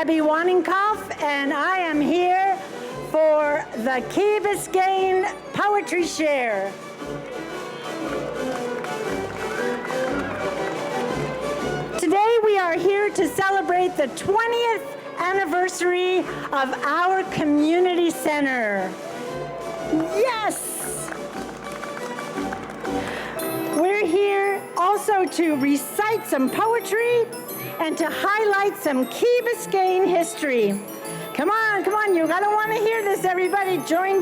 Debbie Wanninkhof, and I am here for the Key Biscayne Poetry Share. Today we are here to celebrate the 20th anniversary of our community center. Yes! We're here also to recite some poetry and to highlight some Key Biscayne history. Come on, you gotta wanna hear this, everybody. Join.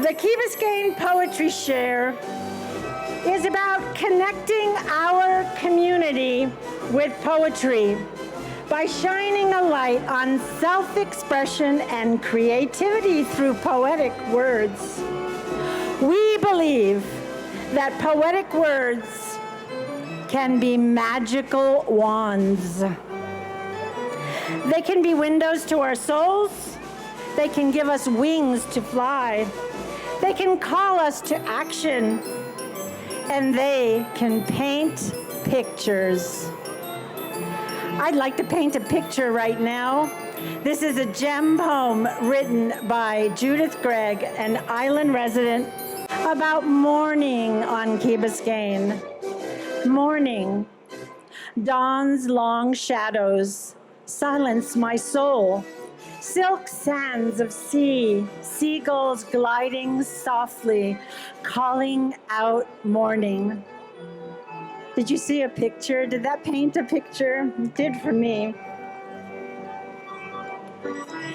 The Key Biscayne Poetry Share is about connecting our community with poetry by shining a light on self-expression and creativity through poetic words. We believe that poetic words can be magical wands. They can be windows to our souls. They can give us wings to fly. They can call us to action. And they can paint pictures. I'd like to paint a picture right now. This is a gem poem written by Judith Gregg, an island resident, about morning on Key Biscayne. Morning. Dawn's long shadows silence my soul. Silk sands of sea, seagulls gliding softly, calling out morning. Did you see a picture? Did that paint a picture? It did for me.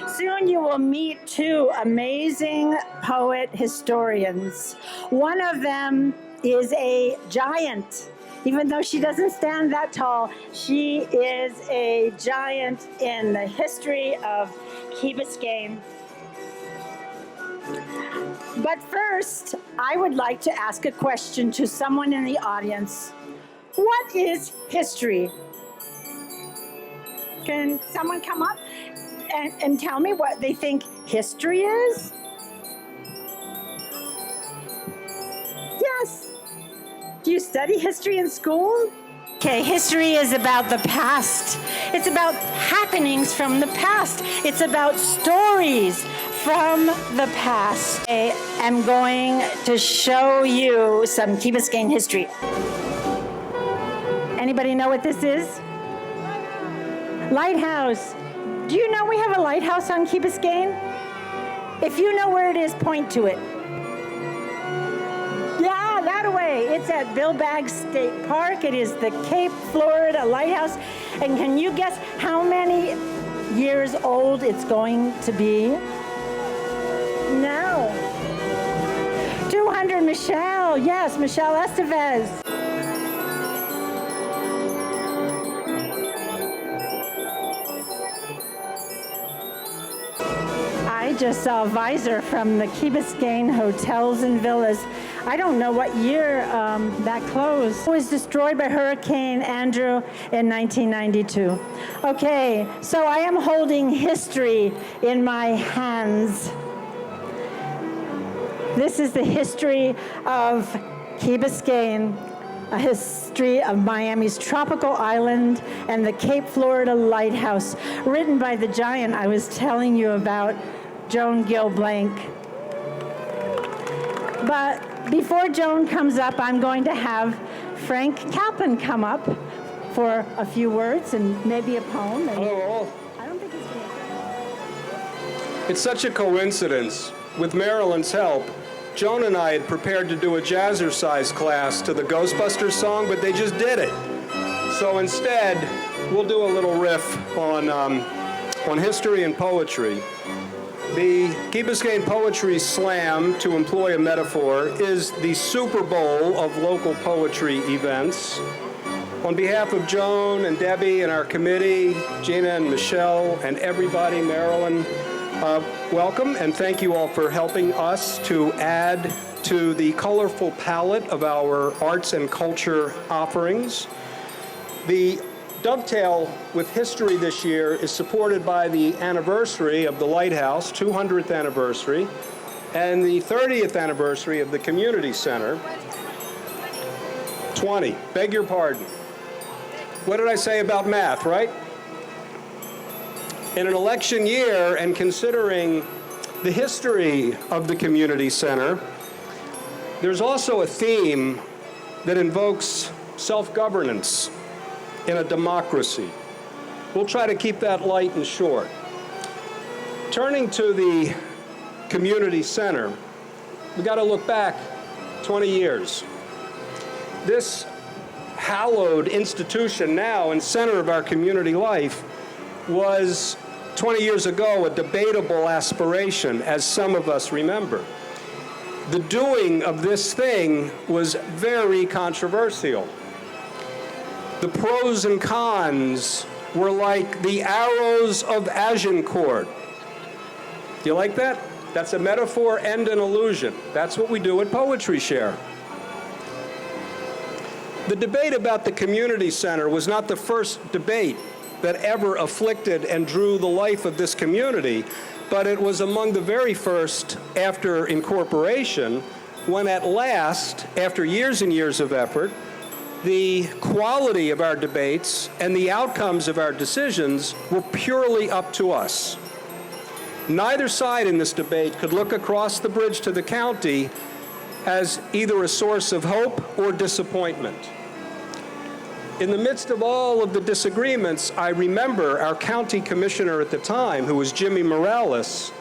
Soon you will meet two amazing poet historians. One of them is a giant. Even though she doesn't stand that tall, she is a giant in the history of Key Biscayne. But first, I would like to ask a question to someone in the audience. What is history? Can someone come up and tell me what they think history is? Yes. Do you study history in school? Okay, history is about the past. It's about happenings from the past. It's about stories from the past. I am going to show you some Key Biscayne history. Anybody know what this is? Lighthouse. Do you know we have a lighthouse on Key Biscayne? If you know where it is, point to it. Yeah, that way. It's at Bill Baggs State Park. It is the Cape Florida Lighthouse. And can you guess how many years old it's going to be? No. 200, Michelle. Yes, Michelle Estevez. I just saw a visor from the Key Biscayne Hotels and Villas. I don't know what year that closed. It was destroyed by Hurricane Andrew in 1992. Okay, so I am holding history in my hands. This is the history of Key Biscayne, a history of Miami's tropical island and the Cape Florida Lighthouse, written by the giant I was telling you about, Joan Gil Blank. But before Joan comes up, I'm going to have Frank Caplan come up for a few words and maybe a poem. And hello all. I don't think he's going to. It's such a coincidence. With Marilyn's help, Joan and I had prepared to do a jazzercise class to the Ghostbusters song, but they just did it. So instead, we'll do a little riff on history and poetry. The Key Biscayne Poetry Slam, to employ a metaphor, is the Super Bowl of local poetry events. On behalf of Joan and Debbie and our committee, Gina and Michelle and everybody, Marilyn, welcome, and thank you all for helping us to add to the colorful palette of our arts and culture offerings. The dovetail with history this year is supported by the anniversary of the Lighthouse, 200th anniversary, and the 30th anniversary of the Community Center. 20, beg your pardon. What did I say about math, right? In an election year, and considering the history of the community center, there's also a theme that invokes self-governance in a democracy. We'll try to keep that light and short. Turning to the community center, we got to look back 20 years. This hallowed institution now and center of our community life was 20 years ago a debatable aspiration, as some of us remember. The doing of this thing was very controversial. The pros and cons were like the arrows of Agincourt. Do you like that? That's a metaphor and an allusion. That's what we do at Poetry Share. The debate about the community center was not the first debate that ever afflicted and drew the life of this community, but it was among the very first after incorporation, when at last, after years and years of effort, the quality of our debates and the outcomes of our decisions were purely up to us. Neither side in this debate could look across the bridge to the county as either a source of hope or disappointment. In the midst of all of the disagreements, I remember our county commissioner at the time, who was Jimmy Morales,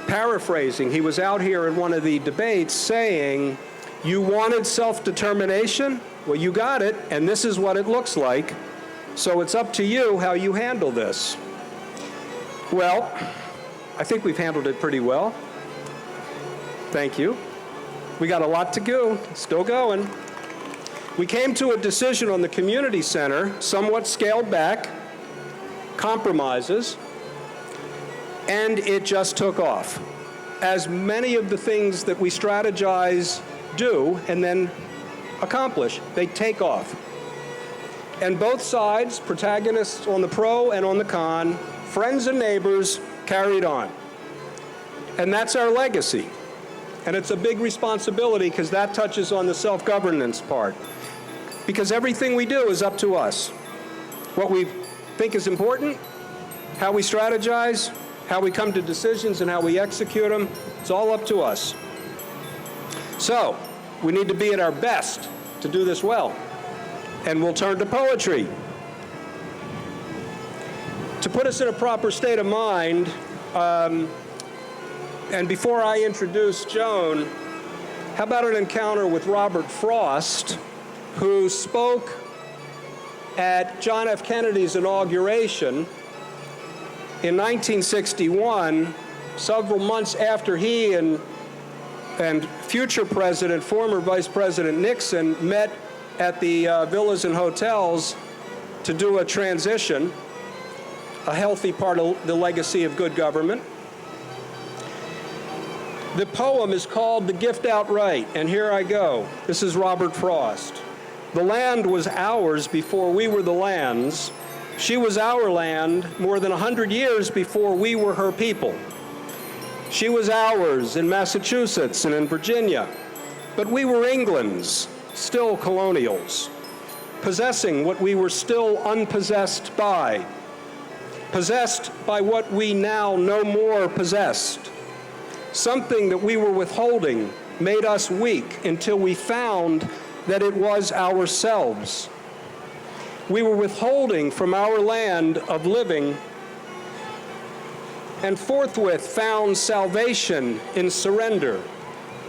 paraphrasing. He was out here in one of the debates saying, "You wanted self-determination? Well, you got it, and this is what it looks like. So it's up to you how you handle this." Well, I think we've handled it pretty well. Thank you. We got a lot to do, still going. We came to a decision on the community center, somewhat scaled back, compromises, and it just took off. As many of the things that we strategize do and then accomplish, they take off. And both sides, protagonists on the pro and on the con, friends and neighbors, carried on. And that's our legacy. And it's a big responsibility because that touches on the self-governance part. Because everything we do is up to us. What we think is important, how we strategize, how we come to decisions and how we execute them, it's all up to us. So, we need to be at our best to do this well. And we'll turn to poetry. To put us in a proper state of mind, and before I introduce Joan, how about an encounter with Robert Frost, who spoke at John F. Kennedy's inauguration in 1961, several months after he and future president, former Vice President Nixon, met at the villas and hotels to do a transition, a healthy part of the legacy of good government. The poem is called "The Gift Outright," and here I go. This is Robert Frost. "The land was ours before we were the land's. She was our land more than 100 years before we were her people. She was ours in Massachusetts and in Virginia, but we were England's, still colonials, possessing what we were still unpossessed by, possessed by what we now no more possessed. Something that we were withholding made us weak until we found that it was ourselves. We were withholding from our land of living and forthwith found salvation in surrender.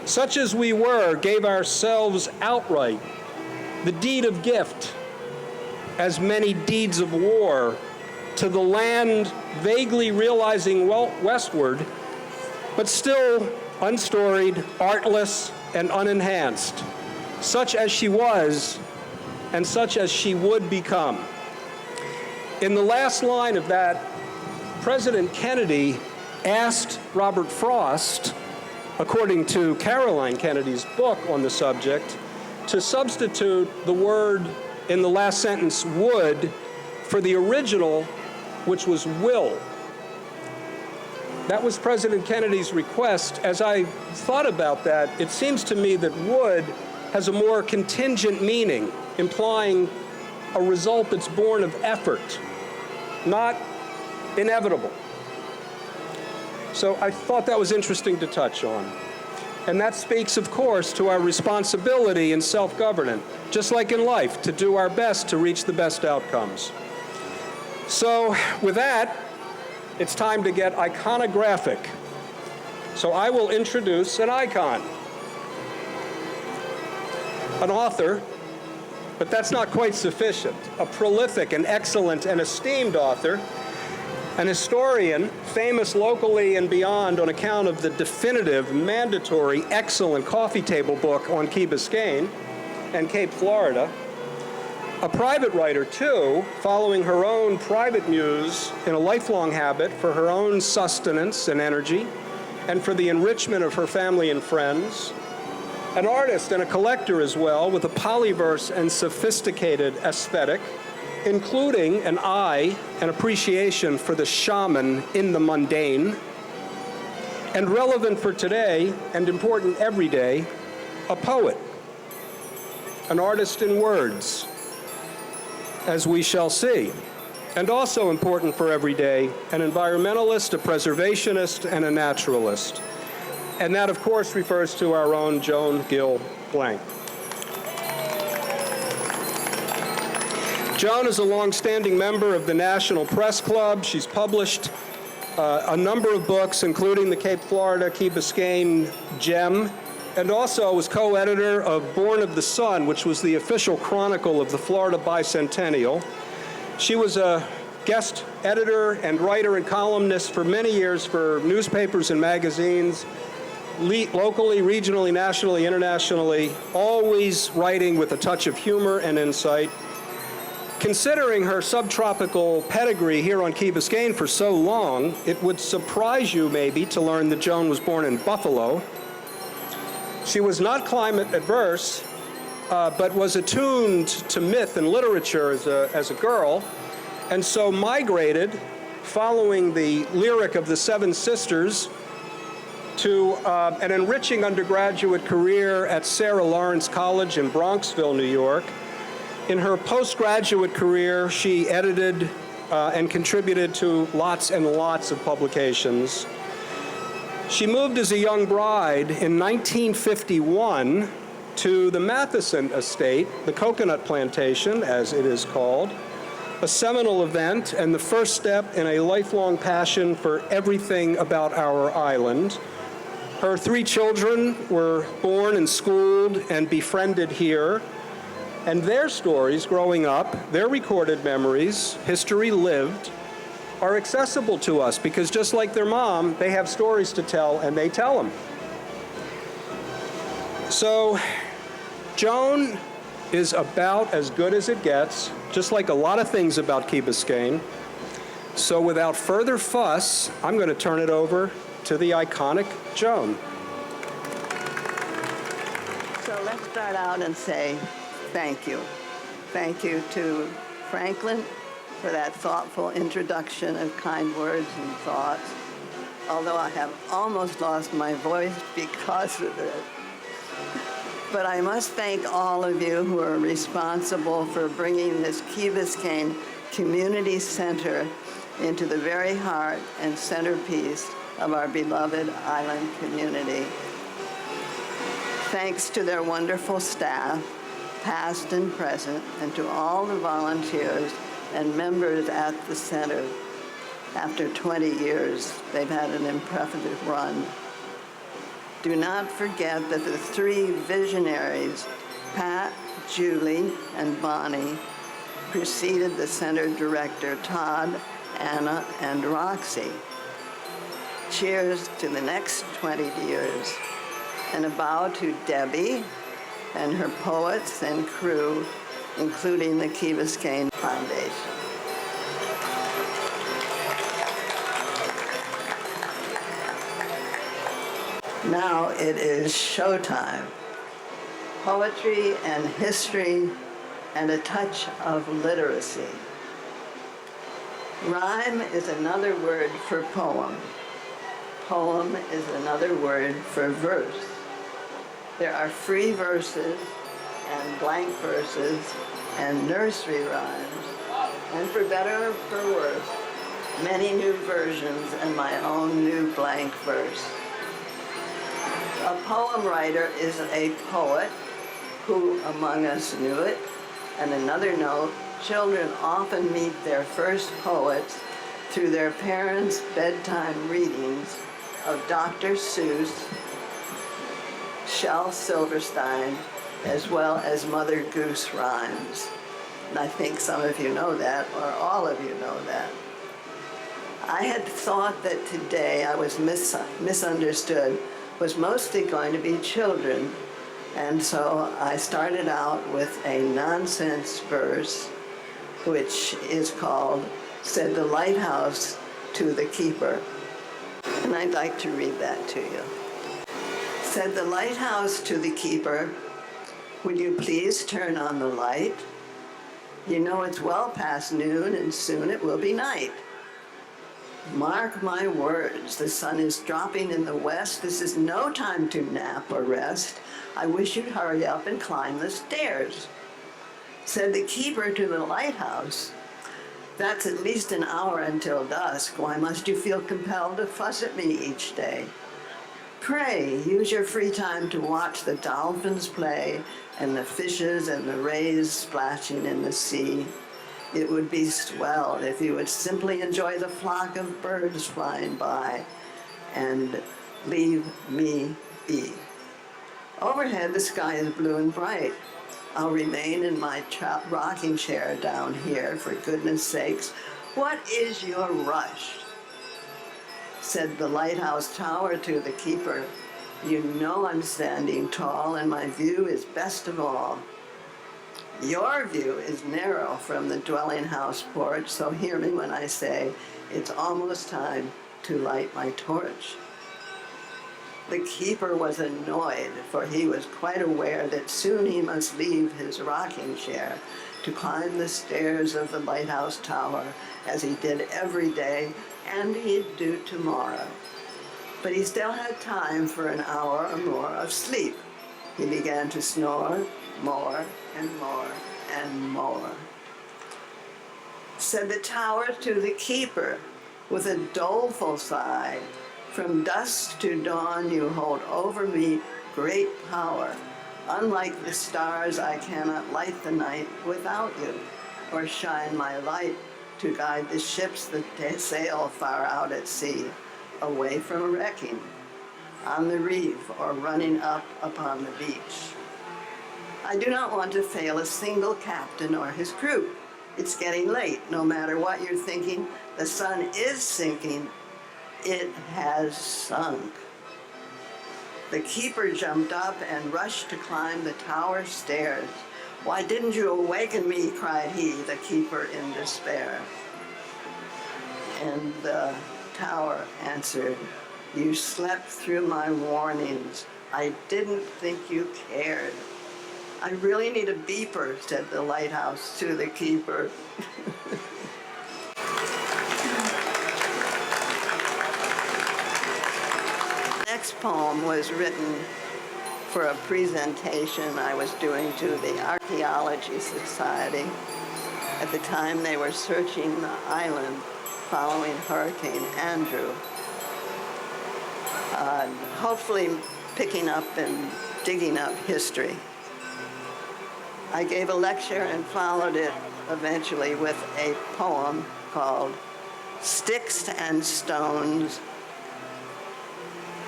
Such as we were, gave ourselves outright, the deed of gift, as many deeds of war, to the land vaguely realizing westward, but still unstoried, artless, and unenhanced, such as she was and such as she would become." In the last line of that, President Kennedy asked Robert Frost, according to Caroline Kennedy's book on the subject, to substitute the word in the last sentence, "would," for the original, which was "will." That was President Kennedy's request. As I thought about that, it seems to me that "would" has a more contingent meaning, implying a result that's born of effort, not inevitable. So I thought that was interesting to touch on. And that speaks, of course, to our responsibility in self-governance, just like in life, to do our best to reach the best outcomes. So with that, it's time to get iconographic. So I will introduce an icon, an author, but that's not quite sufficient, a prolific and excellent and esteemed author, an historian, famous locally and beyond on account of the definitive, mandatory, excellent coffee table book on Key Biscayne and Cape Florida, a private writer, too, following her own private muse in a lifelong habit for her own sustenance and energy and for the enrichment of her family and friends, an artist and a collector as well with a polyverse and sophisticated aesthetic, including an eye and appreciation for the shaman in the mundane, and relevant for today and important every day, a poet, an artist in words, as we shall see, and also important for every day, an environmentalist, a preservationist, and a naturalist. And that, of course, refers to our own Joan Gil Blank. Joan is a long-standing member of the National Press Club. She's published a number of books, including the Cape Florida, Key Biscayne Gem, and also was co-editor of Born of the Sun, which was the official chronicle of the Florida Bicentennial. She was a guest editor and writer and columnist for many years for newspapers and magazines, locally, regionally, nationally, internationally, always writing with a touch of humor and insight. Considering her subtropical pedigree here on Key Biscayne for so long, it would surprise you maybe to learn that Joan was born in Buffalo. She was not climate adverse, but was attuned to myth and literature as a girl, and so migrated, following the lyric of the Seven Sisters, to an enriching undergraduate career at Sarah Lawrence College in Bronxville, New York. In her postgraduate career, she edited and contributed to lots and lots of publications. She moved as a young bride in 1951 to the Matheson Estate, the coconut plantation, as it is called, a seminal event and the first step in a lifelong passion for everything about our island. Her 3 children were born and schooled and befriended here, and their stories growing up, their recorded memories, history lived, are accessible to us because just like their mom, they have stories to tell and they tell them. So Joan is about as good as it gets, just like a lot of things about Key Biscayne. So without further fuss, I'm going to turn it over to the iconic Joan. So let's start out and say thank you. Thank you to Franklin for that thoughtful introduction of kind words and thoughts, although I have almost lost my voice because of it. But I must thank all of you who are responsible for bringing this Key Biscayne Community Center into the very heart and centerpiece of our beloved island community. Thanks to their wonderful staff, past and present, and to all the volunteers and members at the center. After 20 years, they've had an impressive run. Do not forget that the 3 visionaries, Pat, Julie, and Bonnie, preceded the center director, Todd, Anna, and Roxy. Cheers to the next 20 years, and a bow to Debbie and her poets and crew, including the Key Biscayne Foundation. Now it is showtime. Poetry and history and a touch of literacy. Rhyme is another word for poem. Poem is another word for verse. There are free verses and blank verses and nursery rhymes, and for better or for worse, many new versions and my own new blank verse. A poem writer is a poet. Who among us knew it? And another note, children often meet their first poets through their parents' bedtime readings of Dr. Seuss, Shel Silverstein, as well as Mother Goose rhymes. And I think some of you know that, or all of you know that. I had thought that today I was misunderstood was mostly going to be children. And so I started out with a nonsense verse, which is called, Said the Lighthouse to the Keeper. And I'd like to read that to you. Said the lighthouse to the keeper, would you please turn on the light? You know it's well past noon and soon it will be night. Mark my words, the sun is dropping in the west. This is no time to nap or rest. I wish you'd hurry up and climb the stairs. Said the keeper to the lighthouse, that's at least an hour until dusk. Why must you feel compelled to fuss at me each day? Pray, use your free time to watch the dolphins play and the fishes and the rays splashing in the sea. It would be swell if you would simply enjoy the flock of birds flying by and leave me be. Overhead, the sky is blue and bright. I'll remain in my rocking chair down here, for goodness sakes. What is your rush? Said the lighthouse tower to the keeper, you know I'm standing tall and my view is best of all. Your view is narrow from the dwelling house porch, so hear me when I say it's almost time to light my torch. The keeper was annoyed, for he was quite aware that soon he must leave his rocking chair to climb the stairs of the lighthouse tower, as he did every day, and he'd do tomorrow. But he still had time for an hour or more of sleep. He began to snore more and more and more. Said the tower to the keeper with a doleful sigh, from dusk to dawn you hold over me great power. Unlike the stars, I cannot light the night without you, or shine my light to guide the ships that sail far out at sea, away from wrecking, on the reef or running up upon the beach. I do not want to fail a single captain or his crew. It's getting late, no matter what you're thinking. The sun is sinking. It has sunk. The keeper jumped up and rushed to climb the tower stairs. Why didn't you awaken me, cried he, the keeper in despair. And the tower answered, you slept through my warnings. I didn't think you cared. I really need a beeper, said the lighthouse to the keeper. Next poem was written for a presentation I was doing to the Archaeology Society. At the time they were searching the island following Hurricane Andrew. Hopefully picking up and digging up history. I gave a lecture and followed it eventually with a poem called Sticks and Stones,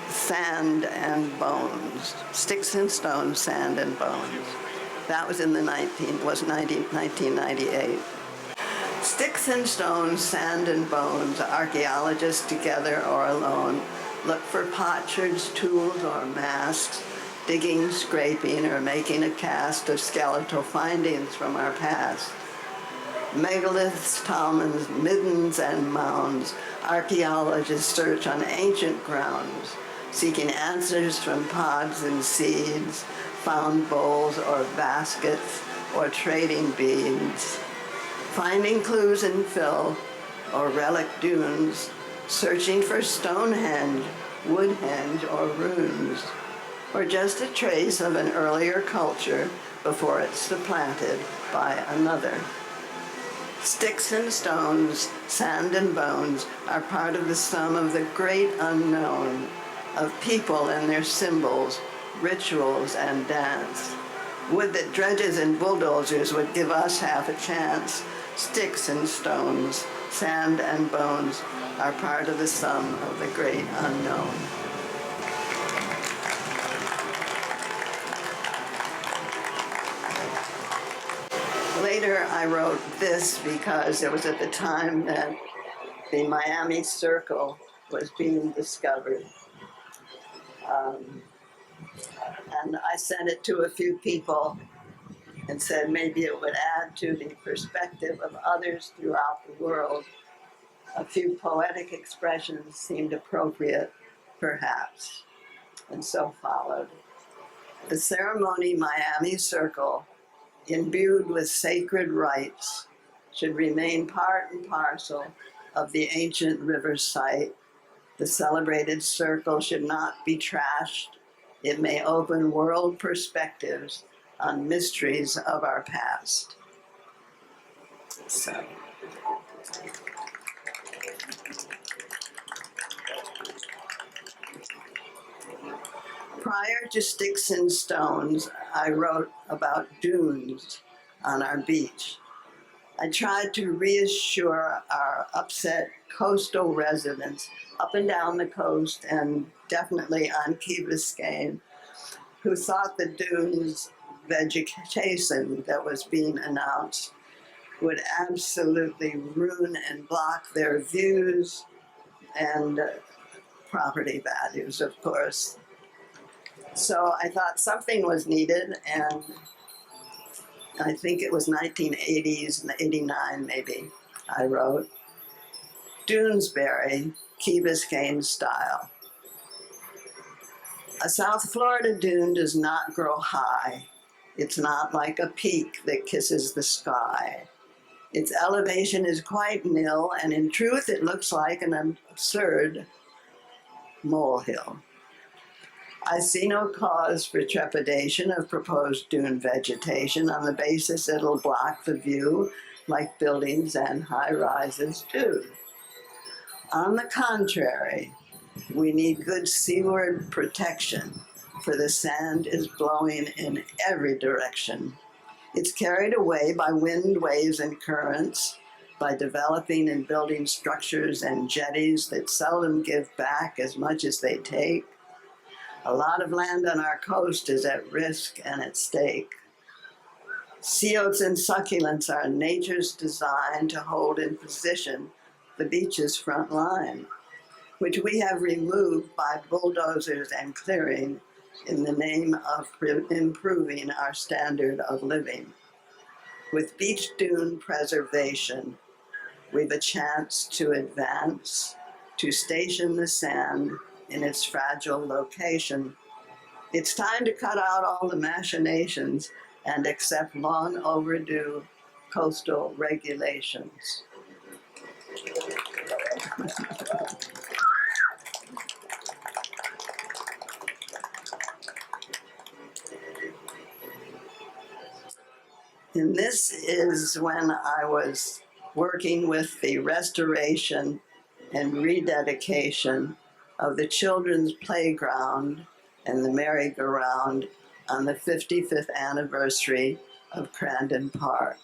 Sand and Bones. Sticks and Stones, Sand and Bones. That was in the 1998. Sticks and stones, sand and bones, archaeologists together or alone look for potsherds, tools, or masks, digging, scraping, or making a cast of skeletal findings from our past. Megaliths, talmans, middens, and mounds, archaeologists search on ancient grounds, seeking answers from pods and seeds, found bowls or baskets, or trading beads. Finding clues in fill or relic dunes, searching for Stonehenge, Woodhenge, or runes, or just a trace of an earlier culture before it's supplanted by another. Sticks and stones, sand and bones are part of the sum of the great unknown of people and their symbols, rituals, and dance. Would that dredges and bulldozers would give us half a chance. Sticks and stones, sand and bones are part of the sum of the great unknown. Later, I wrote this because it was at the time that the Miami Circle was being discovered. And I sent it to a few people and said maybe it would add to the perspective of others throughout the world. A few poetic expressions seemed appropriate, perhaps, and so followed. The ceremony Miami Circle, imbued with sacred rites, should remain part and parcel of the ancient river site. The celebrated circle should not be trashed. It may open world perspectives on mysteries of our past. So. Prior to Sticks and Stones, I wrote about dunes on our beach. I tried to reassure our upset coastal residents up and down the coast and definitely on Key Biscayne, who thought the dunes vegetation that was being announced would absolutely ruin and block their views and property values, of course. So I thought something was needed, and I think it was 1980s and 89 maybe, I wrote, Doonesbury, Key Biscayne style. A South Florida dune does not grow high. It's not like a peak that kisses the sky. Its elevation is quite nil, and in truth it looks like an absurd molehill. I see no cause for trepidation of proposed dune vegetation on the basis it'll block the view like buildings and high rises do. On the contrary, we need good seaward protection, for the sand is blowing in every direction. It's carried away by wind, waves, and currents, by developing and building structures and jetties that seldom give back as much as they take. A lot of land on our coast is at risk and at stake. Sea oats and succulents are nature's design to hold in position the beach's front line, which we have removed by bulldozers and clearing in the name of improving our standard of living. With beach dune preservation, we've a chance to advance, to station the sand in its fragile location. It's time to cut out all the machinations and accept long overdue coastal regulations. And this is when I was working with the restoration and rededication of the children's playground and the merry-go-round on the 55th anniversary of Crandon Park.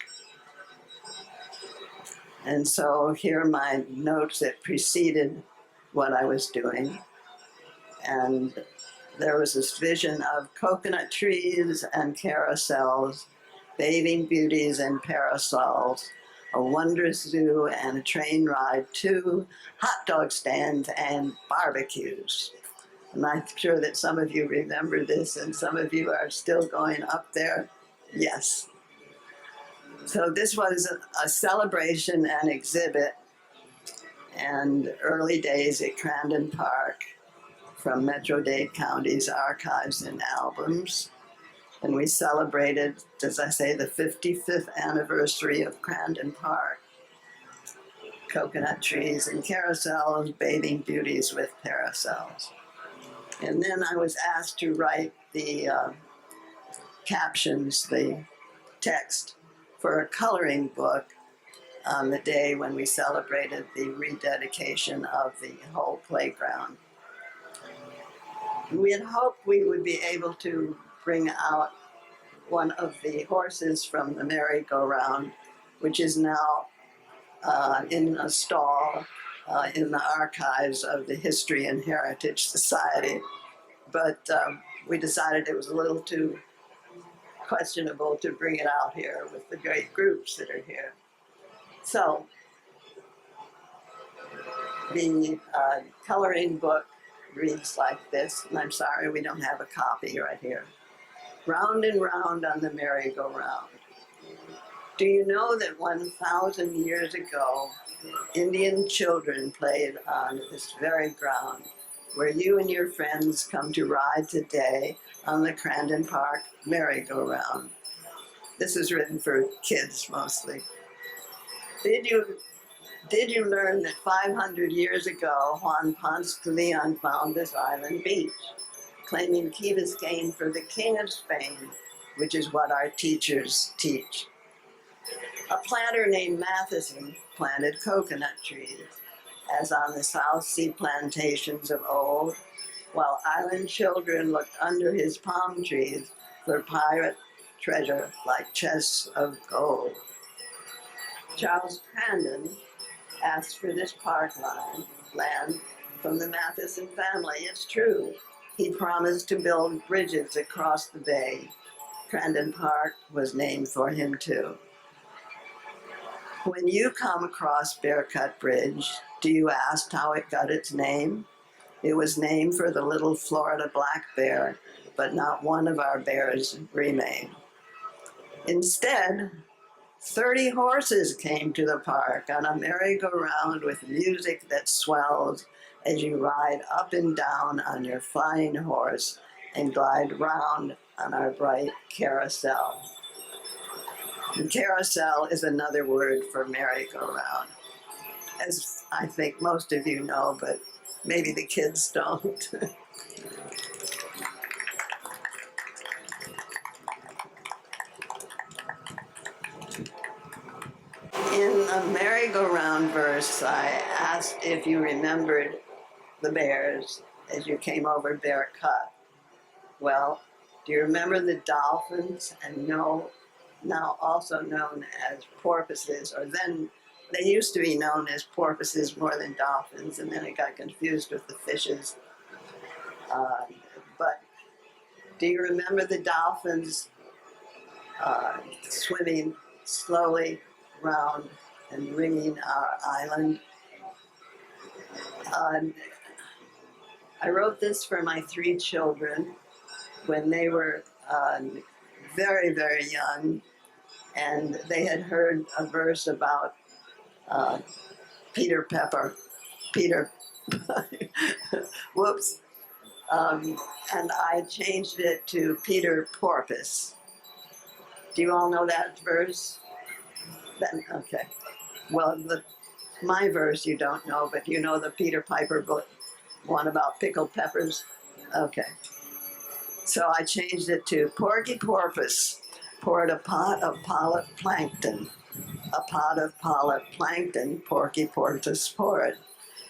And so here are my notes that preceded what I was doing. And there was this vision of coconut trees and carousels, bathing beauties and parasols, a wondrous zoo and a train ride too, hot dog stands and barbecues. And I'm sure that some of you remember this and some of you are still going up there. Yes. So this was a celebration and exhibit and early days at Crandon Park from Metro-Dade County's archives and albums. And we celebrated, as I say, the 55th anniversary of Crandon Park. Coconut trees and carousels, bathing beauties with parasols. And then I was asked to write the captions, the text for a coloring book on the day when we celebrated the rededication of the whole playground. We had hoped we would be able to bring out one of the horses from the merry-go-round, which is now in a stall in the archives of the History and Heritage Society. But we decided it was a little too questionable to bring it out here with the great groups that are here. So the coloring book reads like this, and I'm sorry we don't have a copy right here. Round and round on the merry-go-round. Do you know that 1,000 years ago, Indian children played on this very ground where you and your friends come to ride today on the Crandon Park merry-go-round? This is written for kids mostly. Did you learn that 500 years ago, Juan Ponce de Leon found this island beach, claiming Key Biscayne for the King of Spain, which is what our teachers teach? A planter named Matheson planted coconut trees, as on the South Sea plantations of old, while island children looked under his palm trees for pirate treasure like chests of gold. Charles Crandon asked for this land from the Matheson family. It's true. He promised to build bridges across the bay. Crandon Park was named for him too. When you come across Bearcut Bridge, do you ask how it got its name? It was named for the little Florida black bear, but not one of our bears remain. Instead, 30 horses came to the park on a merry-go-round with music that swells as you ride up and down on your flying horse and glide round on our bright carousel. And carousel is another word for merry-go-round, as I think most of you know, but maybe the kids don't. In the merry-go-round verse, I asked if you remembered the bears as you came over Bear Cut. Well, do you remember the dolphins, and now also known as porpoises, or then they used to be known as porpoises more than dolphins, and then it got confused with the fishes. But do you remember the dolphins swimming slowly round and ringing our island? I wrote this for my 3 children when they were very, very young, and they had heard a verse about Peter, whoops, and I changed it to Peter Porpoise. Do you all know that verse? Okay. Well, my verse you don't know, but you know the Peter Piper book, one about pickled peppers? Okay. So I changed it to Porgy Porpoise poured a pot of polyp plankton. A pot of polyp plankton, Porgy Porpoise poured.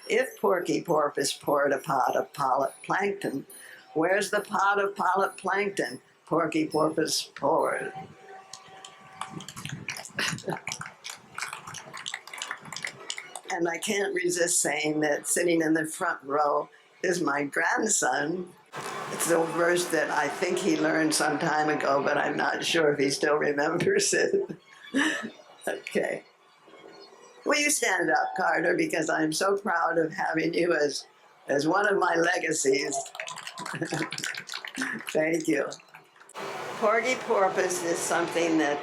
If Porgy Porpoise poured a pot of polyp plankton, where's the pot of polyp plankton Porgy Porpoise poured? And I can't resist saying that sitting in the front row is my grandson. It's a verse that I think he learned some time ago, but I'm not sure if he still remembers it. Okay. Will you stand up, Carter, because I'm so proud of having you as one of my legacies. Thank you. Porgy Porpoise is something that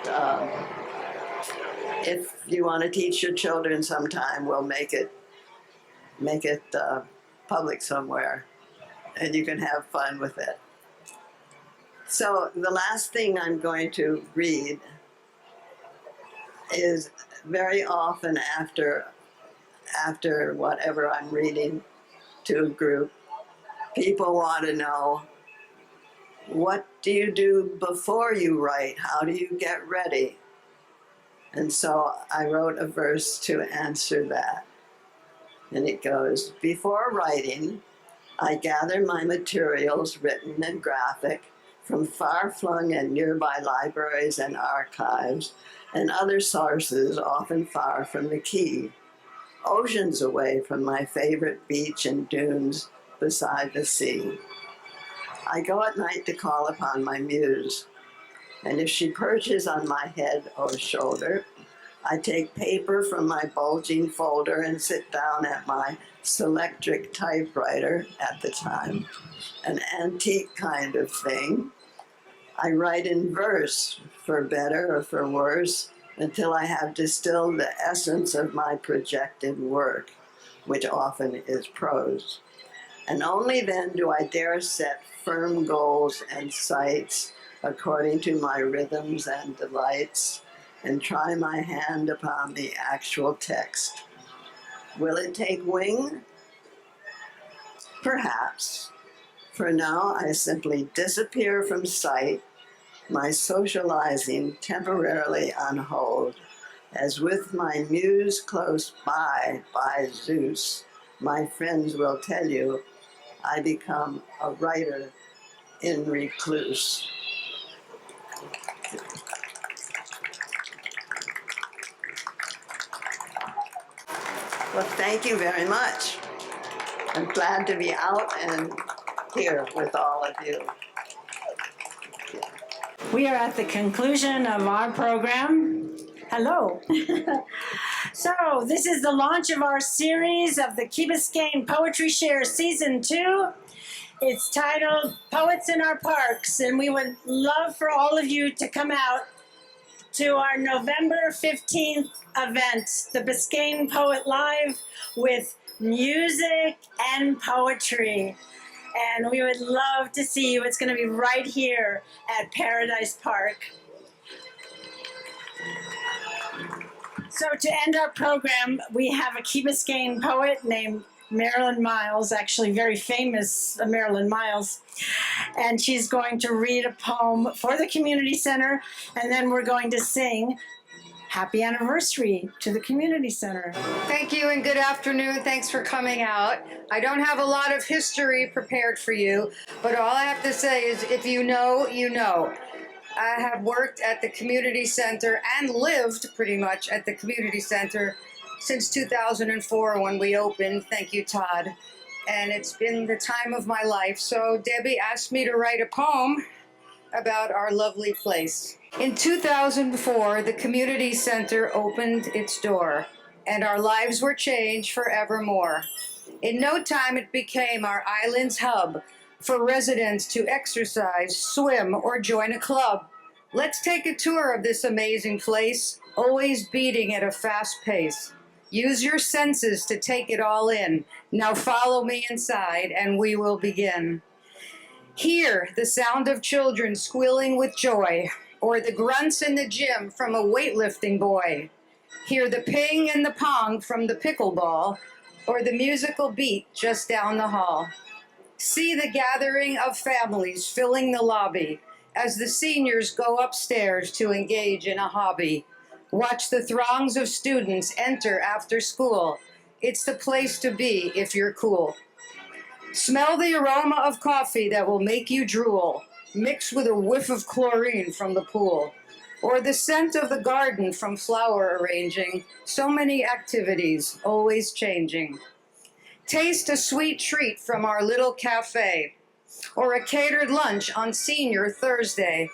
if you want to teach your children sometime, we'll make it public somewhere, and you can have fun with it. So the last thing I'm going to read is very often after whatever I'm reading to a group, people want to know What do you do before you write? How do you get ready? And so I wrote a verse to answer that. And it goes, before writing, I gather my materials, written and graphic, from far-flung and nearby libraries and archives and other sources often far from the Key, oceans away from my favorite beach and dunes beside the sea. I go at night to call upon my muse, and if she perches on my head or shoulder, I take paper from my bulging folder and sit down at my Selectric typewriter at the time, an antique kind of thing. I write in verse, for better or for worse, until I have distilled the essence of my projected work, which often is prose. And only then do I dare set firm goals and sights according to my rhythms and delights, and try my hand upon the actual text. Will it take wing? Perhaps. For now, I simply disappear from sight, my socializing temporarily on hold, as with my muse close by Zeus, my friends will tell you, I become a writer in recluse. Well, thank you very much. I'm glad to be out and here with all of you. We are at the conclusion of our program. Hello. So this is the launch of our series of the Key Biscayne Poetry Share Season 2. It's titled Poets in Our Parks, and we would love for all of you to come out to our November 15th event, the Biscayne Poet Live, with music and poetry. And we would love to see you. It's going to be right here at Paradise Park. So to end our program, we have a Key Biscayne poet named Marilyn Myles, actually very famous Marilyn Myles. And she's going to read a poem for the community center, and then we're going to sing Happy Anniversary to the community center. Thank you and good afternoon. Thanks for coming out. I don't have a lot of history prepared for you, but all I have to say is if you know, you know. I have worked at the community center and lived pretty much at the community center since 2004 when we opened. Thank you, Todd. And it's been the time of my life. So Debbie asked me to write a poem about our lovely place. In 2004, the community center opened its door, and our lives were changed forevermore. In no time, it became our island's hub for residents to exercise, swim, or join a club. Let's take a tour of this amazing place, always beating at a fast pace. Use your senses to take it all in. Now follow me inside, and we will begin. Hear the sound of children squealing with joy, or the grunts in the gym from a weightlifting boy. Hear the ping and the pong from the pickleball, or the musical beat just down the hall. See the gathering of families filling the lobby as the seniors go upstairs to engage in a hobby. Watch the throngs of students enter after school. It's the place to be if you're cool. Smell the aroma of coffee that will make you drool, mixed with a whiff of chlorine from the pool, or the scent of the garden from flower arranging. So many activities, always changing. Taste a sweet treat from our little cafe, or a catered lunch on Senior Thursday.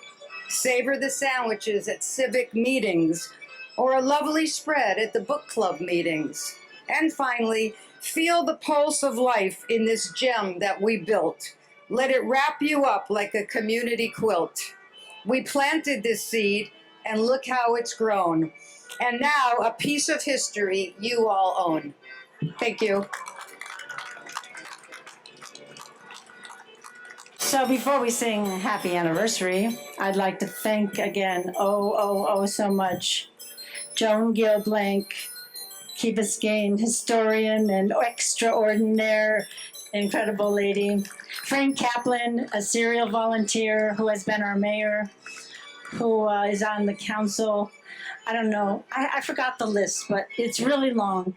Savor the sandwiches at civic meetings, or a lovely spread at the book club meetings. And finally, feel the pulse of life in this gem that we built. Let it wrap you up like a community quilt. We planted this seed, and look how it's grown. And now, a piece of history you all own. Thank you. So before we sing Happy Anniversary, I'd like to thank again, so much, Joan Gil Blank, Key Biscayne historian and extraordinaire, incredible lady. Frank Caplan, a serial volunteer who has been our mayor, who is on the council. I don't know. I forgot the list, but it's really long.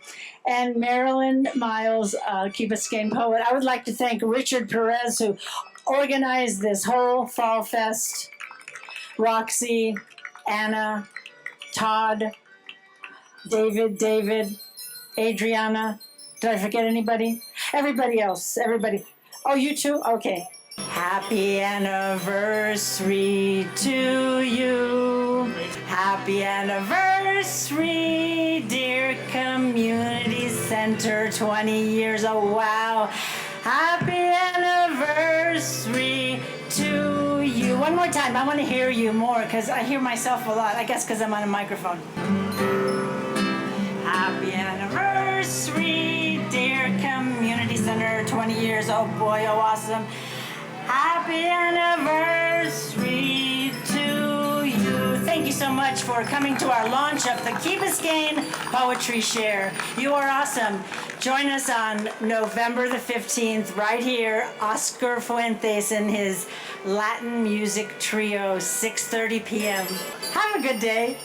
And Marilyn Myles, Key Biscayne poet. I would like to thank Richard Perez, who organized this whole Fall Fest. Roxy, Anna, Todd, David, Adriana. Did I forget anybody? Everybody else, everybody. Oh, you too? Okay. Happy anniversary to you. Happy anniversary, dear Community Center. 20 years, oh wow. Happy anniversary to you. One more time, I want to hear you more because I hear myself a lot. I guess because I'm on a microphone. Happy anniversary, dear Community Center. 20 years, oh boy, oh awesome. Happy anniversary to you. Thank you so much for coming to our launch of the Key Biscayne Poetry Share. You are awesome. Join us on November the 15th right here. Oscar Fuentes and his Latin music trio, 6:30 p.m. Have a good day.